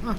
Ah.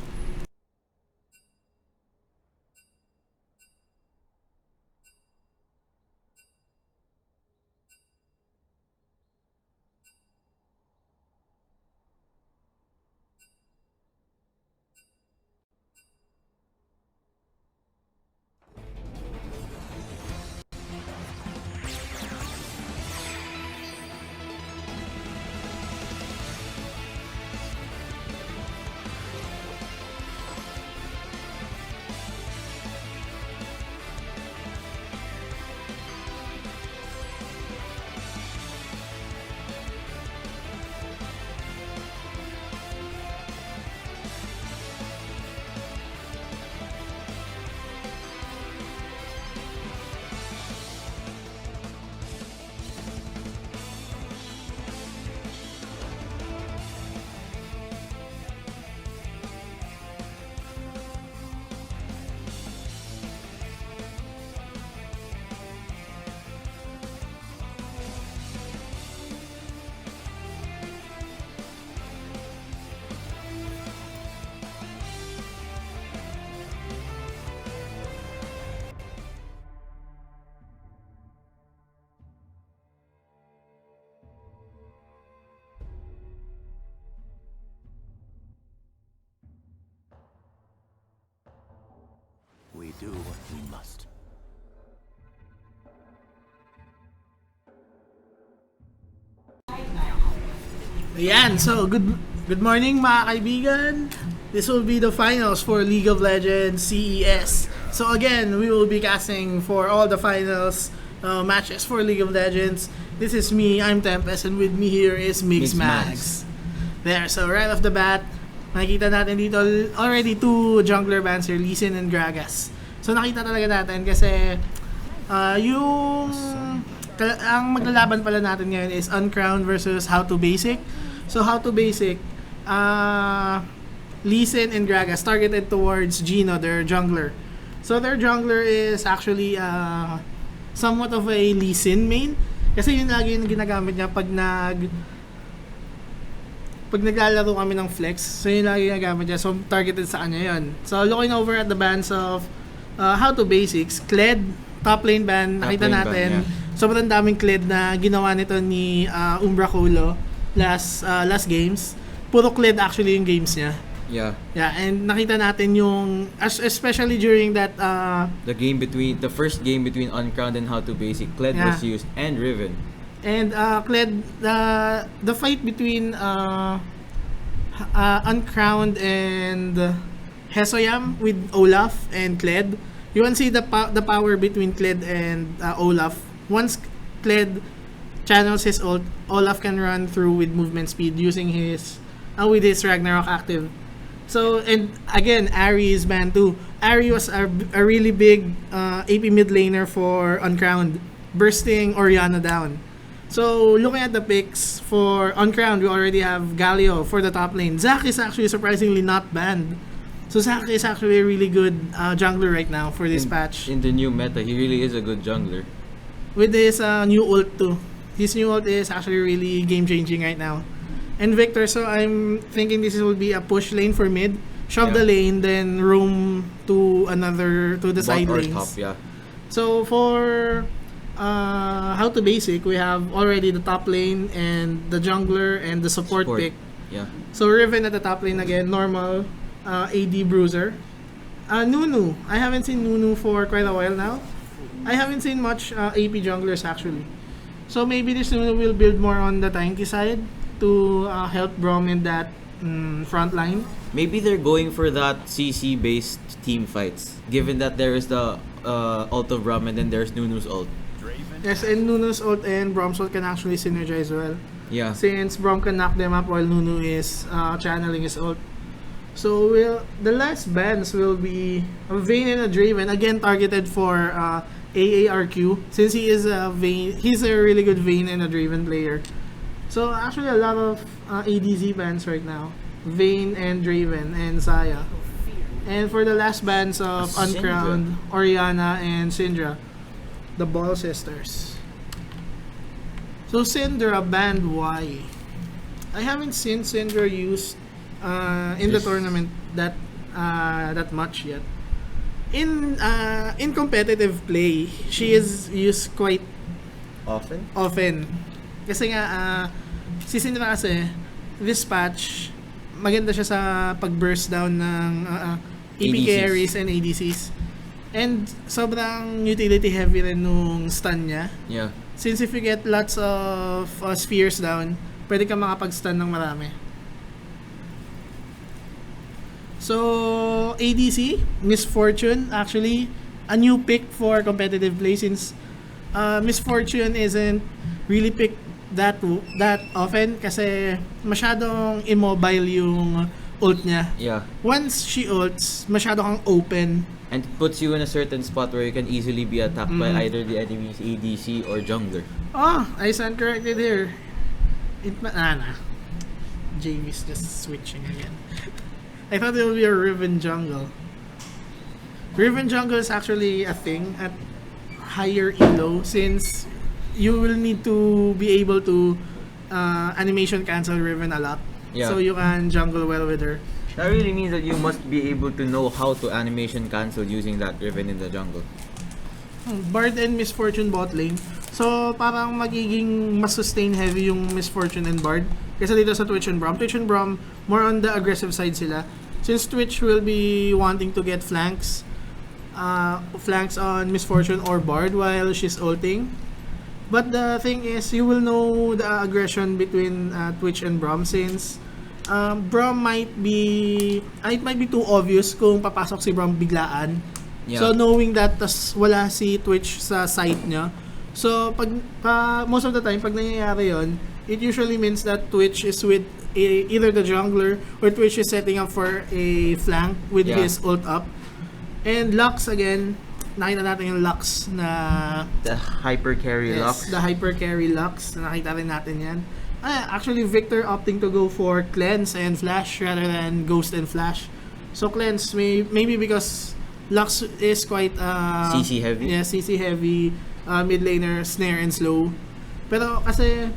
We do what we must. Ayan, so good morning mga kaibigan. This will be the finals for League of Legends CES. So again, we will be casting for all the finals matches for League of Legends. This is me, I'm Tempest, and with me here is Mix Max. There, so right off the bat, makikita natin dito already two jungler bans here, Lee Sin and Gragas. So nakita talaga natin kasi ang maglalaban pala natin ngayon is Uncrowned versus How to Basic. So How to Basic, Lee Sin and Gragas targeted towards Gino, their jungler. So their jungler is actually somewhat of a Lee Sin main. Kasi yun lagi yung ginagamit niya pag naglalaro kami ng flex. So yun lagi yung ginagamit niya. So targeted sa kanya yun. So looking over at the bans of How to Basics, Kled, top lane ban, nakita natin. Sobrang daming Kled na ginawa nito ni Umbra Kulo last games. Puro Kled actually yung games niya. Yeah, and nakita natin yung especially during that the first game between Uncrowned and How to Basic, Kled was used and Riven. And Kled, the fight between Uncrowned and Hesoyam with Olaf and Kled, you can see the power between Kled and Olaf. Once Kled channels his ult, Olaf can run through with movement speed using his with his Ragnarok active. So, and again, Ahri is banned too. Ahri was a really big AP mid laner for Uncrowned, bursting Orianna down. So, looking at the picks for Uncrowned, we already have Galio for the top lane. Zac is actually surprisingly not banned. So, Zac is actually a really good jungler right now for this patch. In the new meta, he really is a good jungler. With his new ult too. His new ult is actually really game-changing right now. And Victor, so I'm thinking this will be a push lane for mid. Shove the lane, then roam to the side lanes. Top, yeah. So for How to Basic, we have already the top lane and the jungler and the support pick. Yeah. So Riven at the top lane again, normal AD bruiser. Nunu, I haven't seen Nunu for quite a while now. I haven't seen much AP junglers actually. So maybe this Nunu will build more on the tanky side to help Braum in that front line. Maybe they're going for that CC based team fights, given that there is the ult of Braum and then there's Nunu's ult. Yes, and Nunu's ult and Braum's ult can actually synergize well. Yeah. Since Braum can knock them up while Nunu is channeling his ult. So the last bans will be a Vayne and a Draven, again targeted for AARQ, since he is he's a really good Vayne and a Draven player. So actually a lot of ADZ bans right now. Vayne and Draven and Saya. And for the last bans of Uncrowned, Orianna and Syndra, the Ball Sisters. So Syndra banned why? I haven't seen Syndra used in the Just- tournament that much yet. In competitive play, she is used quite Often? often. Kasi nga, si Syndra kasi, this patch, maganda siya sa pag-burst down ng AP ADCs. carries and ADCs. And sobrang utility heavy rin nung stun niya. Yeah. Since if you get lots of spheres down, pwede ka makapag-stun ng marami. So, ADC, Miss Fortune, actually, a new pick for competitive play since Miss Fortune isn't really picked that often kasi masyadong immobile yung ult niya. Yeah. Once she ults, masyado kang open. And it puts you in a certain spot where you can easily be attacked by either the enemy's ADC or jungler. Oh, I stand corrected here. Nah. Jamie's just switching again. I thought it would be a Riven jungle. Riven jungle is actually a thing at higher elo since you will need to be able to animation cancel Riven a lot. Yeah. So you can jungle well with her. That really means that you must be able to know how to animation cancel using that Riven in the jungle. Bard and Miss Fortune bot lane. So parang magiging mas sustain heavy yung Miss Fortune and Bard. Kasi dito sa Twitch and Braum. Twitch and Braum, more on the aggressive side sila. Since Twitch will be wanting to get flanks on Miss Fortune or Bard while she's ulting. But the thing is, you will know the aggression between Twitch and Braum since Braum might be too obvious kung papasok si Braum biglaan. Yeah. So knowing that tas wala si Twitch sa site niya. So pag most of the time pag nangyayari yon, it usually means that Twitch is with either the jungler or Twitch is setting up for a flank with his ult up. And Lux again, nakita natin yung Lux na The hyper carry Lux. the hyper carry Lux. Nakita rin natin yan. Actually, Victor opting to go for Cleanse and Flash rather than Ghost and Flash. So Cleanse, maybe because Lux is quite CC heavy? Yeah, CC heavy, mid laner, snare and slow. Pero kasi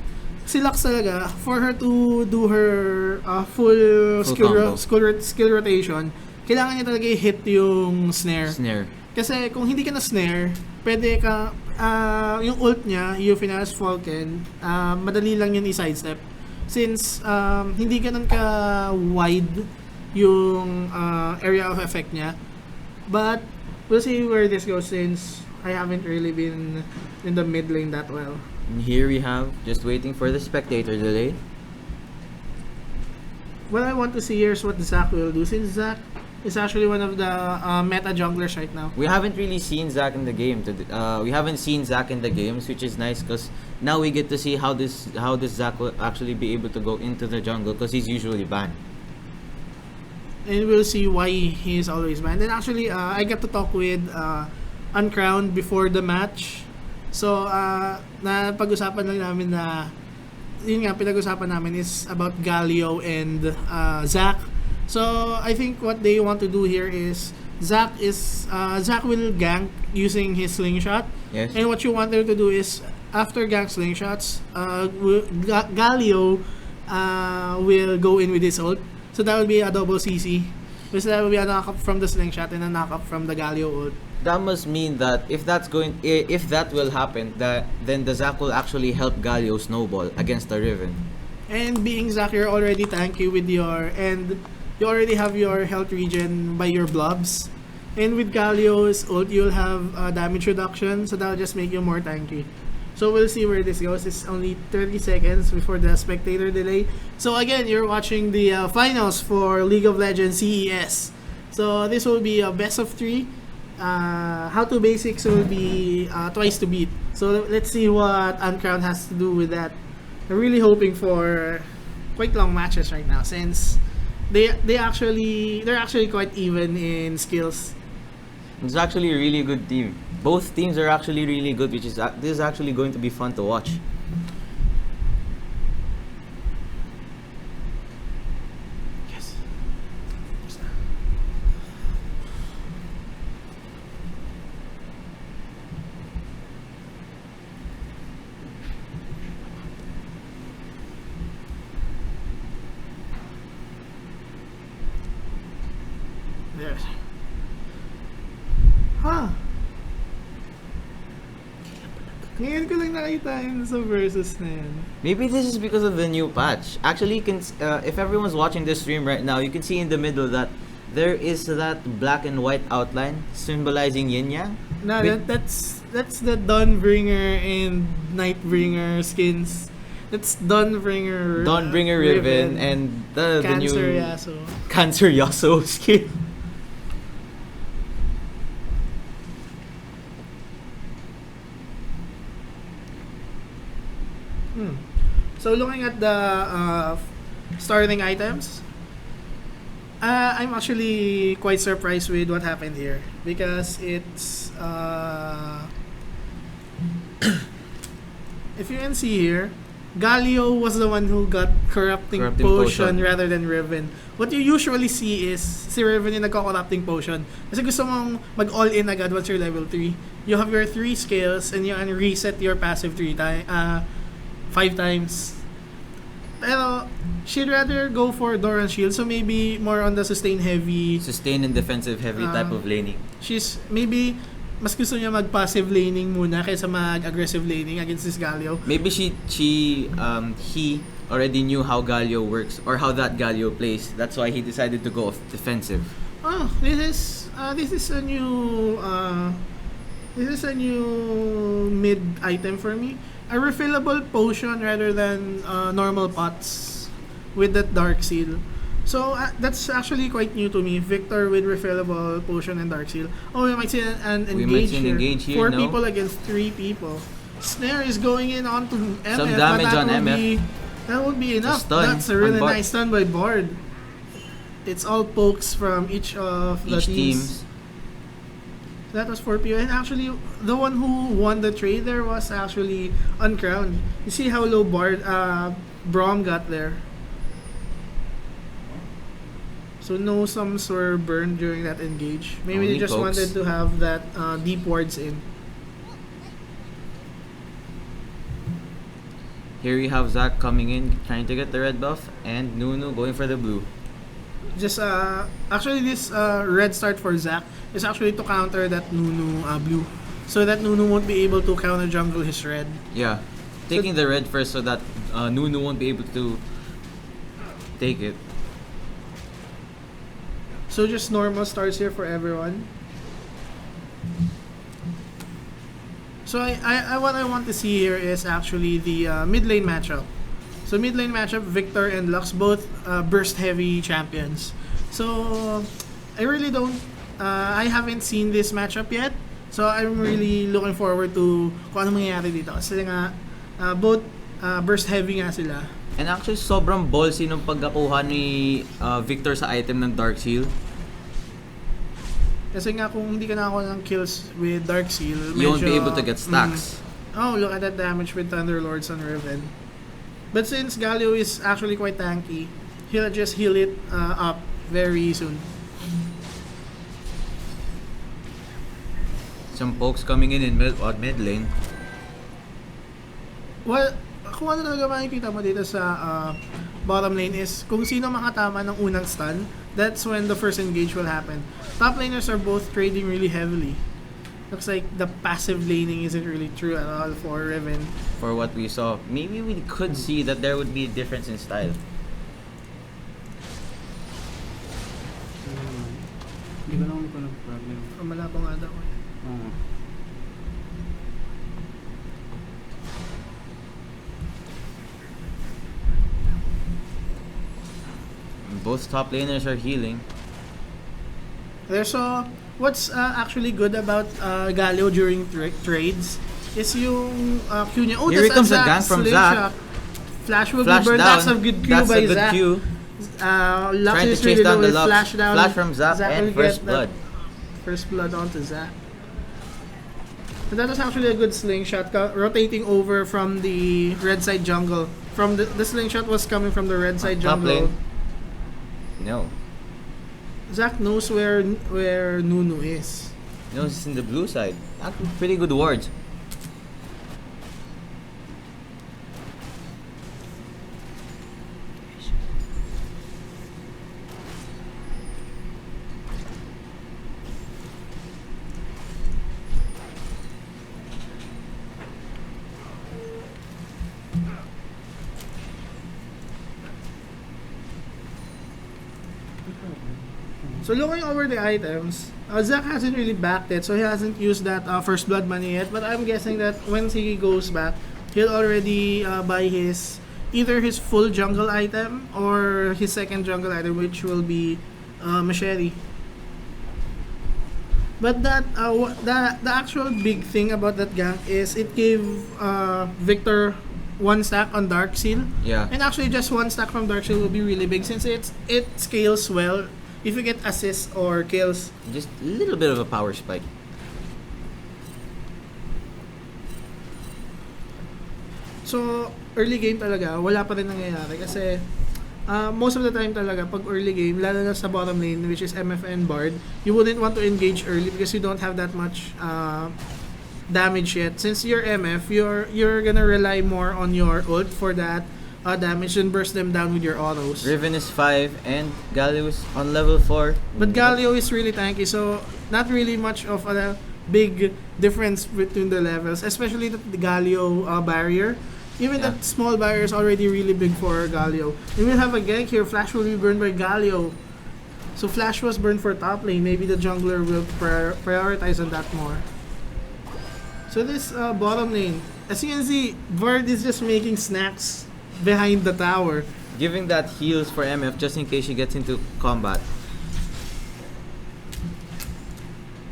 si Lux talaga, for her to do her full skill rotation, kailangan niya talaga i-hit yung snare. Kasi kung hindi ka na snare, pwede ka, yung ult niya, Euphena's Falcon, madali lang yun i-sidestep. Since hindi ganun ka wide yung area of effect niya. But we'll see where this goes since I haven't really been in the mid lane that well. And here we have, just waiting for the spectator delay. What I want to see here is what Zac will do since Zac is actually one of the meta junglers right now. We haven't really seen Zac in the game. We haven't seen Zac in the games, which is nice because now we get to see how this Zac will actually be able to go into the jungle because he's usually banned. And we'll see why he is always banned. And actually, I got to talk with Uncrowned before the match. So, napag-usapan lang namin na yun nga, pinag-usapan namin is about Galio and Zac. So, I think what they want to do here is Zac will gank using his slingshot. Yes. And what you want them to do is after gank slingshots, Galio will go in with his ult. So that will be a double CC. Because that will be a knock-up from the slingshot and a knock-up from the Galio ult. That must mean that if that will happen, then the Zac will actually help Galio snowball against the Riven. And being Zac, you're already tanky with and you already have your health regen by your blobs. And with Galio's ult, you'll have damage reduction, so that'll just make you more tanky. So we'll see where this goes. It's only 30 seconds before the spectator delay. So again, you're watching the finals for League of Legends CES. So this will be a best of 3. How to basics will be twice to beat. So let's see what Uncrowned has to do with that. I'm really hoping for quite long matches right now since they're actually quite even in skills. It's actually a really good team. Both teams are actually really good, which is this is actually going to be fun to watch. Yes. There. Huh. Ngayon ko lang nakita yun sa versus na yun. Maybe this is because of the new patch. Actually, you can if everyone's watching this stream right now, you can see in the middle that there is that black and white outline symbolizing yin yang. No, With- that's the Dawnbringer and Nightbringer skins. That's Dawnbringer, Dawnbringer Riven and the Cancer new Yasuo. Cancer Yasuo skin. So looking at the starting items, I'm actually quite surprised with what happened here because it's if you can see here, Galio was the one who got corrupting potion rather than Riven. What you usually see is si Riven yung nagko-corrupting potion. Kasi gusto mong mag-all-in agad once you're level 3. You have your 3 skills and you can reset your passive 5 times. Pero she'd rather go for Doran Shield, so maybe more on the sustain and defensive heavy type of laning. She's maybe mas gusto niya mag-passive laning muna kaysa mag-aggressive laning against this Galio. Maybe he already knew how Galio works or how that Galio plays. That's why he decided to go defensive. Oh, this is a new mid item for me. A refillable potion rather than normal pots with that Dark Seal. So that's actually quite new to me. Victor with refillable potion and Dark Seal. Oh, we might see an engage here. 4 people against 3 people. Snare is going in onto MF. Some damage on MF. That would be enough. Stun That's a really on nice stun by Bard. It's all pokes from each of the teams. That was 4 people. And actually, the one who won the trade there was actually Uncrowned. You see how low Braum got there. So no sums were burned during that engage. Maybe Only they just pokes. wanted to have that deep wards in. Here we have Zac coming in, trying to get the red buff, and Nunu going for the blue. Just actually this red start for Zac is actually to counter that Nunu blue, so that Nunu won't be able to counter jungle his red. Yeah, taking the red first so that Nunu won't be able to take it. So just normal starts here for everyone. So I what I want to see here is actually the mid lane matchup. So mid lane matchup, Victor and Lux, both burst heavy champions. So I really don't, I haven't seen this matchup yet. So I'm really looking forward to kung ano mangyayari dito. Kasi nga, both burst heavy nga sila. And actually, sobrang ballsy nung pagkakuha ni Victor sa item ng Dark Seal. Kasi nga kung hindi ka nakakuha ng kills with Dark Seal, You won't be medyo, able to get stacks. Oh, look at that damage with Thunderlords on Riven. But since Galio is actually quite tanky, he'll just heal it up very soon. Some pokes coming in mid lane. Well, kung ano talaga makikita mo dito sa bottom lane is kung sino makatama ng unang stun, that's when the first engage will happen. Top laners are both trading really heavily. Looks like the passive laning isn't really true at all for Riven. For what we saw, maybe we could see that there would be a difference in style. Hindi ko naman ko nag-problem. Wala pa nga daw. Oo. Both top laners are healing. So, what's actually good about Galio during trades is yung Q niya. Oh, Here that's comes a Zac gank from Slingshot. Flash will Flash be burned. down. That's a good Q That's by a good Zac. Q. Lux Trying to is chase really down low the with Lux. flash down. Flash from Zac will and get first that blood. First blood onto Zac. So that was actually a good slingshot, rotating over from the red side jungle. From the slingshot was coming from the red side Top jungle. lane. No. Zac knows where Nunu is. No, it's in the blue side. Actually, pretty good wards. So looking over the items, Zack hasn't really backed it, so he hasn't used that first blood money yet. But I'm guessing that once he goes back, he'll already buy his either his full jungle item or his second jungle item, which will be machete. But the actual big thing about that gank is it gave Victor one stack on Dark Seal. Yeah. And actually just one stack from Dark Seal will be really big since it scales well if you get assists or kills. Just a little bit of a power spike. So early game talaga wala pa rin nangyayari kasi most of the time talaga pag early game lalo na sa bottom lane which is MFN Bard, you wouldn't want to engage early because you don't have that much damage yet. Since you're MF, you're gonna rely more on your ult for that damage and burst them down with your autos. Riven is 5 and Galio is on level 4. But Galio is really tanky, so not really much of a big difference between the levels, especially the Galio barrier. Even that small barrier is already really big for Galio. We will have a gank here. Flash will be burned by Galio. So Flash was burned for top lane. Maybe the jungler will prioritize on that more. So this bottom lane, as you can see, Bard is just making snacks behind the tower. Giving that heals for MF just in case she gets into combat.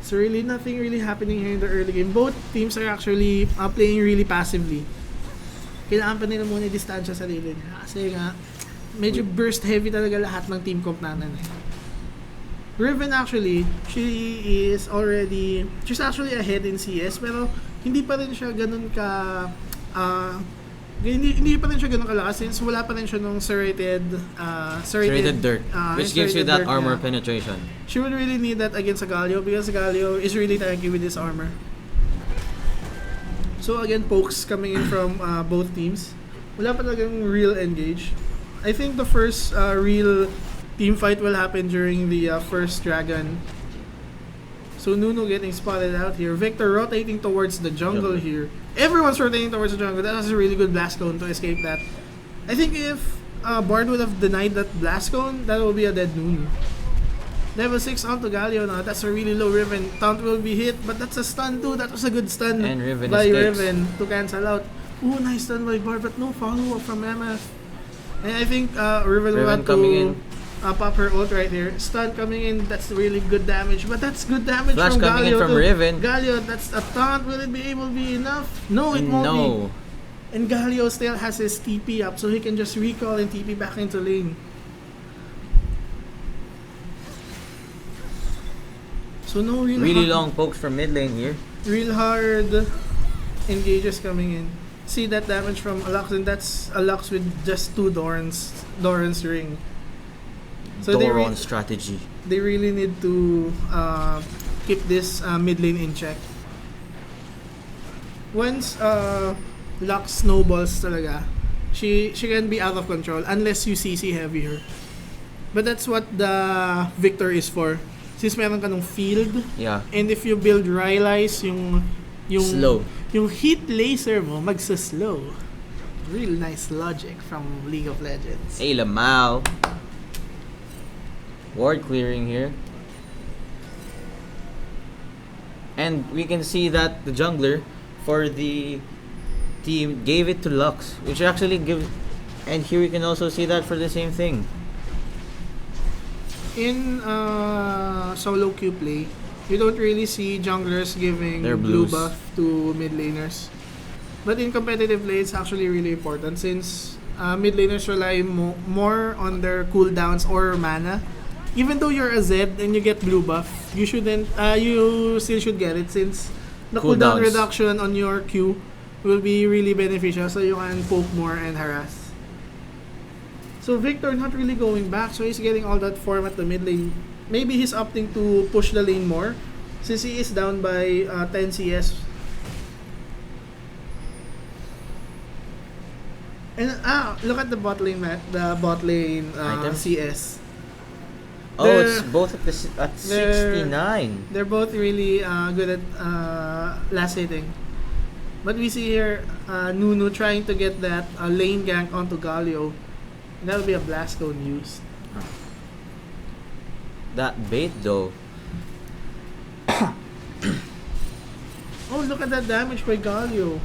So really nothing really happening here in the early game. Both teams are actually playing really passively. Kailangan pa nila muna distansya sa sarili nila. Kasi nga, medyo burst heavy talaga lahat ng team comp natin. Riven actually, she's actually ahead in CS pero hindi pa rin siya ganun ka hindi pa rin siya ganun kalakas since wala pa rin siya nung serrated dirt, which gives you that dirt, armor yeah. penetration. She would really need that against Galio because Galio is really tanky with his armor. So again, pokes coming in from both teams. Wala pa talagang real engage. I think the first real team fight will happen during the first dragon. So Nuno getting spotted out here. Victor rotating towards the jungle here. Everyone's rotating towards the jungle. That was a really good blast cone to escape that. I think if Bard would have denied that blast cone, that would be a dead Nuno. Level 6 onto Galio now. That's a really low Riven. Taunt will be hit, but that's a stun too. That was a good stun And Riven by escapes. Riven to cancel out. Ooh, nice stun by Bard, but no follow-up from MF. And I think Riven will have coming to in. pop her ult right here. Stun coming in, that's really good damage. But that's good damage Flash from coming Galio in from too. Riven. Galio, that's a taunt. Will it be able to be enough? No, it won't be. No. And Galio still has his TP up, so he can just recall and TP back into lane. So no Really long pokes from mid lane here. real hard engages coming in. See that damage from a Lux, and that's a Lux with just 2 Doran's ring. So Doron strategy. they really need to keep this mid lane in check. Once Lux snowballs talaga, she can be out of control unless you CC heavy her. But that's what the Victor is for. Since meron ka nung field, Yeah. and if you build Rylai's, yung Slow. yung heat laser mo magsa-slow. Real nice logic from League of Legends. Hey Lamau. Ward clearing here. And we can see that the jungler for the team gave it to Lux, which actually gives. And here we can also see that for the same thing. In solo queue play, you don't really see junglers giving Their blue blues. buff to mid laners. But in competitive play, it's actually really important since mid laners rely more on their cooldowns or mana. Even though you're a Zed and you get blue buff, you shouldn't. You still should get it since the cooldown Cooldowns. reduction on your Q will be really beneficial, so you can poke more and harass. So Victor not really going back, so he's getting all that form at the mid lane. Maybe he's opting to push the lane more since he is down by 10 CS. And look at the bot lane Items? CS. Oh, They're- it's both at at they're- 69. They're both really good at last hitting. But we see here Nuno trying to get that lane gank onto Galio. And that would be a blast cone used. that bait though. Oh, look at that damage by Galio.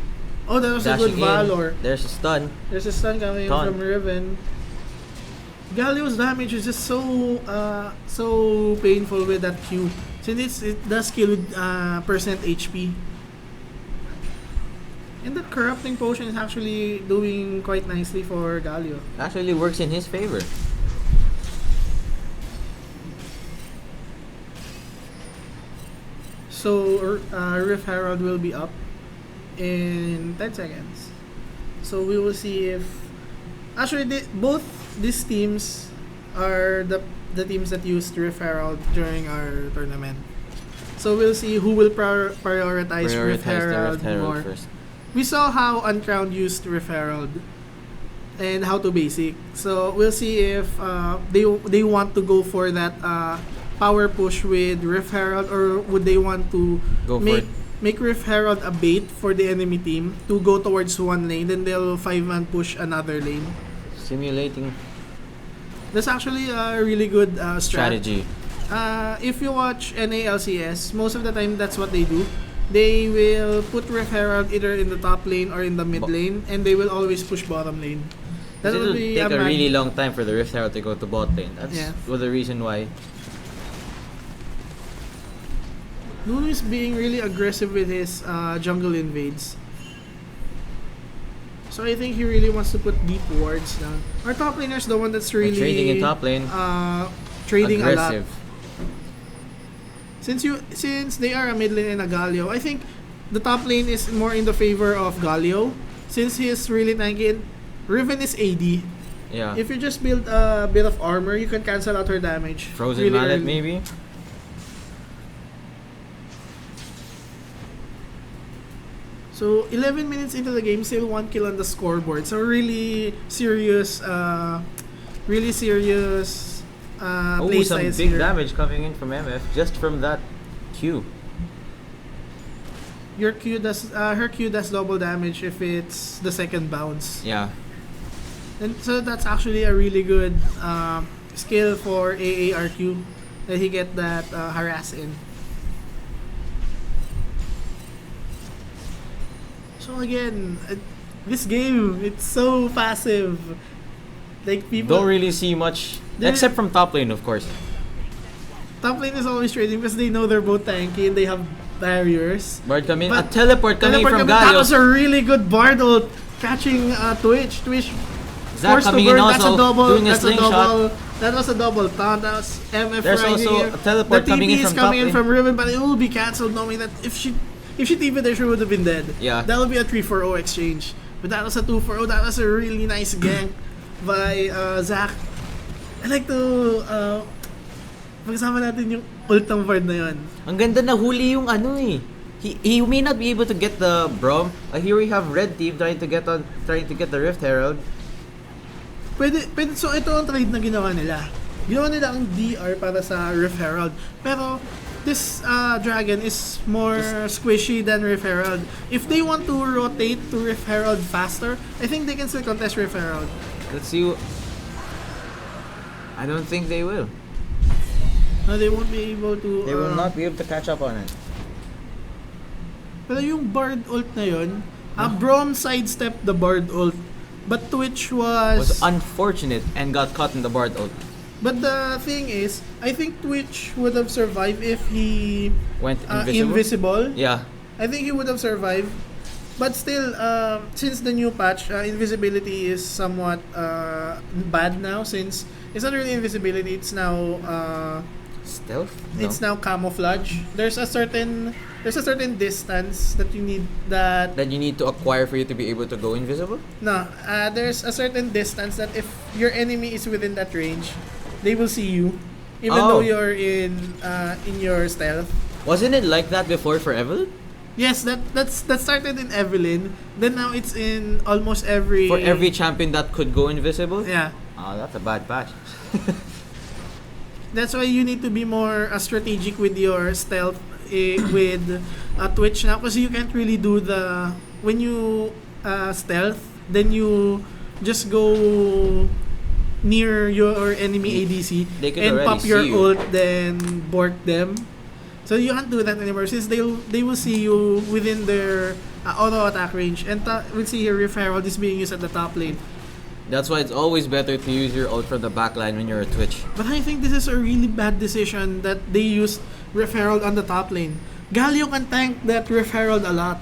Oh, that was a Dashing good Valor. There's a stun. There's a stun coming in Taunt. from Riven. Galio's damage is just so painful with that Q. Since it does kill with percent HP. And that corrupting potion is actually doing quite nicely for Galio. Actually works in his favor. So Rift Herald will be up in 10 seconds. So we will see if actually both these teams are the teams that used Rift Herald during our tournament. So we'll see who will prioritize Rift Herald more. First. We saw how Uncrowned used Rift Herald and how to basic. So we'll see if they want to go for that power push with Rift Herald, or would they want to Go for it. make Rift Herald a bait for the enemy team to go towards one lane, then they'll 5-man push another lane. Simulating That's actually a really good strategy. If you watch NALCS, most of the time that's what they do. They will put Rift Herald either in the top lane or in the mid lane, and they will always push bottom lane. That It will will be take a mag- really long time for the Rift Herald to go to bot lane. That's Yeah. the reason why. Nuno is being really aggressive with his jungle invades. So I think he really wants to put deep wards down. Our top laner is the one that's really Trading in top lane. trading Aggressive. a lot. Since they are a mid lane and a Galio, I think the top lane is more in the favor of Galio since he is really tanky. And Riven is AD. Yeah. If you just build a bit of armor, you can cancel out her damage. Frozen really Mallet early. maybe. So 11 minutes into the game, still 1 kill on the scoreboard. So really serious Oh, play some size big here. damage coming in from MF just from that Q. Your Q does her Q does double damage if it's the second bounce. Yeah. And so that's actually a really good skill for AARQ that he get that harass in. So again, this game, it's so passive. Like people Don't really see much There- except from top lane, of course. top lane is always trading because they know they're both tanky and they have barriers. Bard coming, a But teleport coming Teleport from That Galio. was a really good Bard ult catching Twitch. Twitch Zach forced to coming burn. in That's a also, double. doing a That's a slingshot. double. That was a double taunt. That was MF There's riding also it. a teleport the coming in TP is from coming top in lane. from Riven, but it will be cancelled knowing that if she TP there, she would have been dead. Yeah. That would be a 3-4-0 exchange. But that was a 2-4-0. That was a really nice gank by Zach. I like to pag-usama natin yung ult ng Bard na yun. Ang ganda na huli yung ano eh. He may not be able to get the Brom. Here we have red team trying to get the Rift Herald. Pwede, so ito ang trade na ginawa nila. Ginawa nila ang DR para sa Rift Herald. Pero this dragon is more squishy than Rift Herald. If they want to rotate to Rift Herald faster, I think they can still contest Rift Herald. Let's see. I don't think they will. No, they won't be able to... They will not be able to catch up on it. Pero yung Bard ult na yun, Braum sidestepped the Bard ult. But Twitch Was unfortunate and got caught in the Bard ult. But the thing is, I think Twitch would have survived if he Went invisible. invisible. Yeah. I think he would have survived. But still, since the new patch, invisibility is somewhat bad now. Since it's not really invisibility, it's now Stealth? No. it's now camouflage. There's a certain distance that you need that. That you need to acquire for you to be able to go invisible? No, there's a certain distance that if your enemy is within that range, they will see you, even Oh. though you're in your stealth. Wasn't it like that before for Evelyn? Yes, that started in Evelyn. Then now it's in almost every. For every champion that could go invisible? Yeah, Oh, that's a bad patch. that's why you need to be more strategic with your stealth with Twitch now, because you can't really do the when you stealth, then you just go near your enemy ADC They could and already pop your see you. ult, then bork them. So you can't do that anymore since they will see you within their auto attack range. And we'll see here Rift Herald is being used at the top lane. That's why it's always better to use your ult from the backline when you're a Twitch. But I think this is a really bad decision that they used Rift Herald on the top lane. Galio can tank that Rift Herald a lot.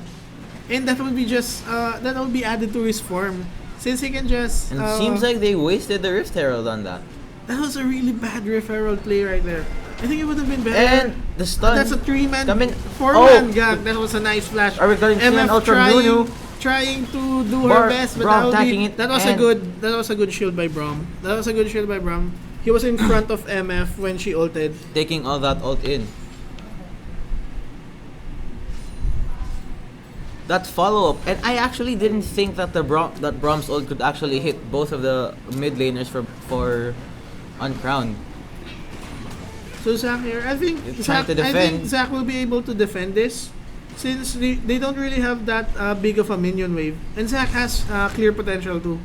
And that will be just that will be added to his form. Since he can just And it seems like they wasted the Rift Herald on that. that was a really bad Rift Herald play right there. I think it would have been better. And the stun. That's a 3-man, Coming- 4-man gag. That was a nice flash. Are we going to see an ult from Nunu? Trying to do her best, but Braum that, attacking it that was and- that was a good shield by Braum. That was a good shield by Braum. He was in front of MF when she ulted. Taking all that ult in. That follow-up, and I actually didn't think that Braum's ult could actually hit both of the mid laners for Uncrowned. So Zac here, I think You're trying to I think defend. Zac will be able to defend this since they don't really have that big of a minion wave. And Zac has clear potential too.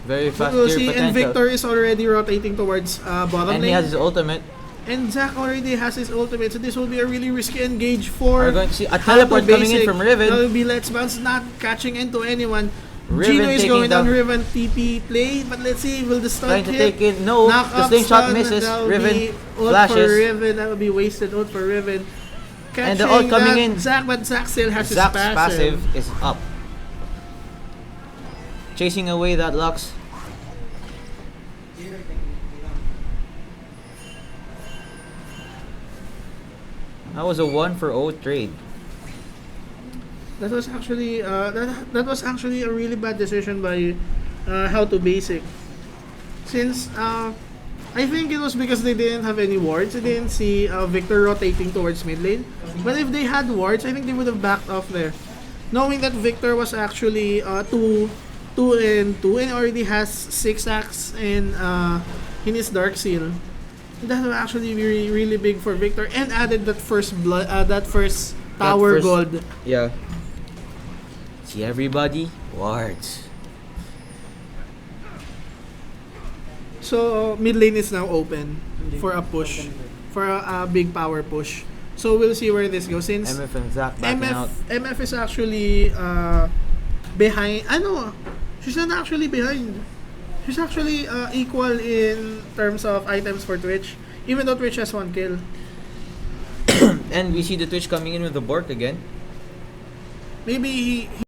Very fast, We'll clear see, potential. and Victor is already rotating towards bottom And lane. he has his ultimate. And Zac already has his ultimate, so this will be a really risky engage for We're going to see a how to teleport coming in basic. from Riven. That will be Let's Bounce, not catching into anyone. Riven Gino is taking going down- on Riven TP play, but let's see, will the stun Trying to hit? take in. No, Knock the up slingshot stun, misses. that will Riven be ult flashes. for Riven, that will be wasted ult for Riven. And the ult coming that, in. Zac, but Zac still has Zack's his passive is up. Chasing away that Lux. That was a 1-for-0 trade. That was actually that was actually a really bad decision by How to Basic. Since I think it was because they didn't have any wards. They didn't see Victor rotating towards mid lane. But if they had wards, I think they would have backed off there. Knowing that Victor was actually 2-2 and already has 6 acts in his Dark Seal. That was actually really, really big for Victor and added that first tower first- gold. Yeah. See everybody? Wards. So mid lane is now open for a push, for a big power push. So we'll see where this goes. Since MF and Zac backing out. MF is actually behind. I know she's not actually behind. She's actually equal in terms of items for Twitch, even though Twitch has 1 kill. And we see the Twitch coming in with the Bork again. Maybe he